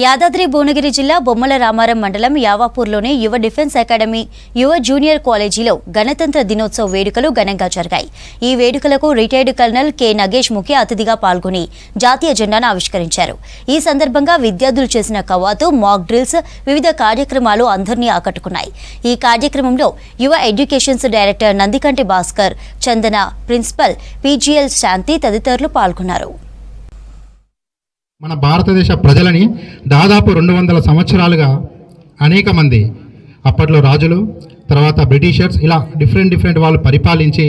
యాదాద్రి భువనగిరి జిల్లా బొమ్మల రామారం మండలం యావాపూర్లోని యువ డిఫెన్స్ అకాడమీ యువ జూనియర్ కాలేజీలో గణతంత్ర దినోత్సవ వేడుకలు ఘనంగా జరిగాయి. ఈ వేడుకలకు రిటైర్డ్ కల్నల్ కె నగేష్ ముఖ్య అతిథిగా పాల్గొని జాతీయ జెండాను ఆవిష్కరించారు. ఈ సందర్భంగా విద్యార్థులు చేసిన కవాతు, మాక్ డ్రిల్స్, వివిధ కార్యక్రమాలు అందరినీ ఆకట్టుకున్నాయి. ఈ కార్యక్రమంలో యువ ఎడ్యుకేషన్స్ డైరెక్టర్ నందికంటి భాస్కర్, చందన, ప్రిన్సిపల్ పిజిఎల్ శాంతి తదితరులు పాల్గొన్నారు. మన భారతదేశ ప్రజలని దాదాపు 200 సంవత్సరాలుగా అనేక మంది అప్పట్లో రాజులు, తర్వాత బ్రిటిషర్స్, ఇలా డిఫరెంట్ వాళ్ళు పరిపాలించి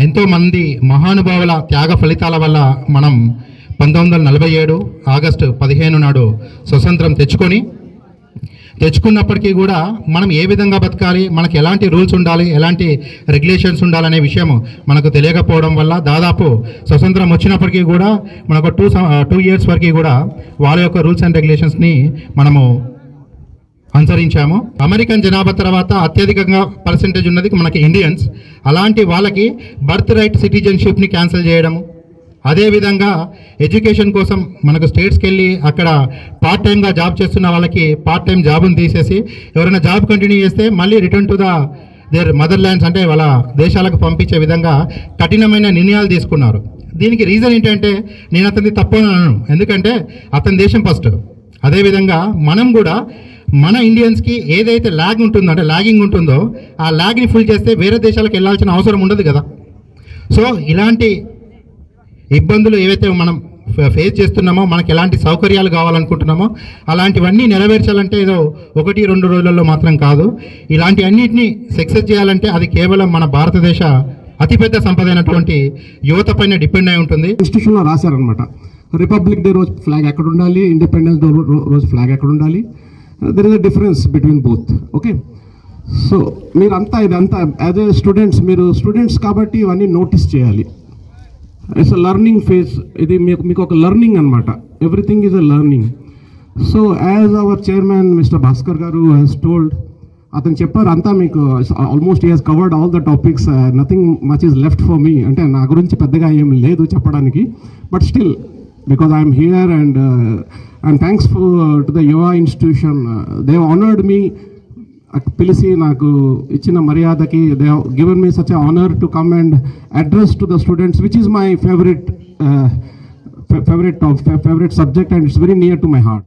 ఎంతోమంది మహానుభావుల త్యాగ ఫలితాల వల్ల మనం 1947 ఆగస్టు 15 నాడు స్వతంత్రం తెచ్చుకున్నప్పటికీ కూడా మనం ఏ విధంగా బతకాలి, మనకు ఎలాంటి రూల్స్ ఉండాలి, ఎలాంటి రెగ్యులేషన్స్ ఉండాలనే విషయం మనకు తెలియకపోవడం వల్ల దాదాపు స్వతంత్రం వచ్చినప్పటికీ కూడా మనకు 2 years వరకు కూడా వాళ్ళ యొక్క రూల్స్ అండ్ రెగ్యులేషన్స్ని మనము అనుసరించాము. అమెరికన్ జనాభా తర్వాత అత్యధికంగా పర్సెంటేజ్ ఉన్నది మనకి ఇండియన్స్. అలాంటి వాళ్ళకి బర్త్ రైట్ సిటిజన్షిప్ని క్యాన్సిల్ చేయడము, అదేవిధంగా ఎడ్యుకేషన్ కోసం మనకు స్టేట్స్కి వెళ్ళి అక్కడ పార్ట్ టైంగా జాబ్ చేస్తున్న వాళ్ళకి పార్ట్ టైం జాబ్ని తీసేసి ఎవరైనా జాబ్ కంటిన్యూ చేస్తే మళ్ళీ return to their mother lands, అంటే వాళ్ళ దేశాలకు పంపించే విధంగా కఠినమైన నిర్ణయాలు తీసుకున్నారు. దీనికి రీజన్ ఏంటంటే నేను అతన్ని తప్పు అన్నాను, ఎందుకంటే అతని దేశం ఫస్ట్. అదేవిధంగా మనం కూడా మన ఇండియన్స్కి ఏదైతే లాగింగ్ ఉంటుందో ఆ ల్యాగ్ని ఫుల్ చేస్తే వేరే దేశాలకు వెళ్ళాల్సిన అవసరం ఉండదు కదా. సో ఇలాంటి ఇబ్బందులు ఏవైతే మనం ఫేస్ చేస్తున్నామో, మనకి ఎలాంటి సౌకర్యాలు కావాలనుకుంటున్నామో అలాంటివన్నీ నెరవేర్చాలంటే ఏదో 1-2 రోజులలో మాత్రం కాదు. ఇలాంటి అన్నింటినీ సక్సెస్ చేయాలంటే అది కేవలం మన భారతదేశ అతిపెద్ద సంపద అయినటువంటి యువత పైన డిపెండ్ అయి ఉంటుంది. కాన్స్టిట్యూషన్లో రాశారనమాట, రిపబ్లిక్ డే రోజు ఫ్లాగ్ ఎక్కడ ఉండాలి, ఇండిపెండెన్స్ డే రోజు ఫ్లాగ్ ఎక్కడ ఉండాలి. There is a difference between both. Okay, so ఇదంతా యాజ్ ఏ స్టూడెంట్స్, మీరు స్టూడెంట్స్ కాబట్టి ఇవన్నీ నోటీస్ చేయాలి. It's a learning phase. ఇది మీకు ఒక లర్నింగ్ అనమాట. Everything is a learning. So as our chairman mister Bhaskar గారు హ్యాస్ టోల్డ్, అతను చెప్పారు అంతా మీకు almost he has covered all the topics. Nothing much is left for me. అంటే నా గురించి పెద్దగా ఏం లేదు చెప్పడానికి, but still because I'm here and thanks to the Yuva institution. They honoured me. పిలిచి నాకు ఇచ్చిన మర్యాదకి they have given me such a honour to come and address to the students, which is my favourite subject and it's very near to my heart.